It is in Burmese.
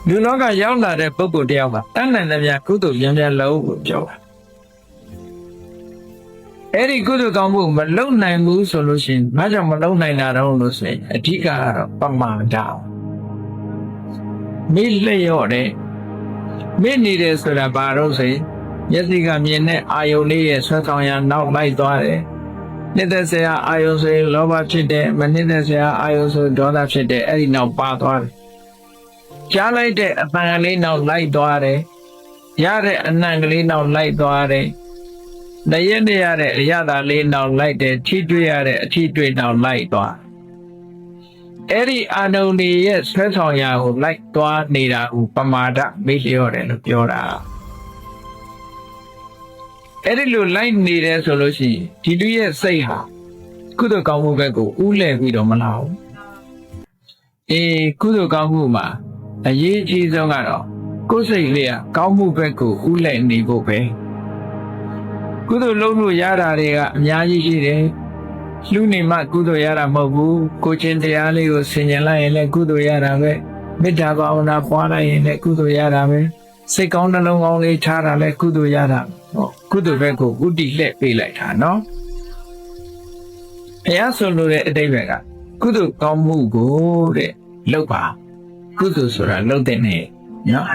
လူလောကရောက်လာတဲ့ပုဂ္ဂိုလ်တယောက်ကတဏ္ဍာနဲ့ကုသိုလ်များများလုပ်ဖို့ပြောတာအဲ့ဒီကုသိုလ်ကောင်းမှုမလုပ်နိုင်ဘူးဆိုလို့ရှိရင်ဘာကြောင့်မလုပ်နိုင်တာတော့လို့ဆိုရင်အဓိကကတော့ပမာဒမေ့လျော့တယ်မေ့နေတယ်ဆိုတာဘာလို့ဆိုရင်မျက်စိကမြင်တဲ့အာယုန်လေးရဲ့ဆွဲဆောင်ရနောက်လိုက်သွားတယ်နှစ်သက်စရာအာယုန်ဆိုရင်လောဘဖြစ်တယ်မနှစ်သက်စရာအာယုန်ဆိုဒေါသဖြစ်တယ်အဲ့ဒီနောက်ပါသွားတယ်ကြားလိုက်တဲ့အပန်းကလေးနောက်လိုက်သွားတယ်ရတဲ့အနံ့ကလေးနောက်လိုက်သွားတယ်တရက်နေရတဲ့အရသာလေးနောက်လိုက်တယ်ထိတွေ့ရတဲ့အထိတွေ့နောက်လိုက်သွားအဲ့ဒီအာနုန်တွေရဲ့ဆွဲဆောင်ရာကိုလိုက်သွားနေတာကိုပမာဒမေ့လျော့တယ်လို့ပြောတာအဲ့ဒီလိုလိုက်နေတယ်ဆိုလို့ရှိရင်ဒီလူရဲ့စိတ်ဟာကုသိုလ်ကောင်းမှုဘက်ကိုဥလဲပြီးတော့မလာဘူးကုသိုလ်ကောင်းမှုမှာအရေးအကြီးဆုံးကတော့ကိုယ်စိတ်လေးကကောင်းမှုဘက်ကိုဥလဲနေဖို့ပဲကုသိုလ်လုပ်လို့ရတာတွေကအများကြီးရှိတယ်လူနေမှကုသိုလ်ရတာမဟုတ်ဘူးကိုချင်းတရားလေးကိုဆင်ញင်လိုက်ရင်လည်းကုသိုလ်ရတာပဲမေတ္တာဘာဝနာပွားလိုက်ရင်လည်းကုသိုလ်ရတာပဲစိတ်ကောင်းနှလုံးကောင်းလေးထားတာလည်းကုသိုလ်ရတာကုသိုလ်ဘက်ကိုဥတည်လှည့်ပေးလိုက်တာနော်ဘုရားဆိုလို့တဲ့အတိတ်ဘက်ကကုသိုလ်ကောင်းမှုကိုတဲ့လုပ်ပါကုသိုလ်ဆိုတာလုပ်တဲ့နဲ့နော်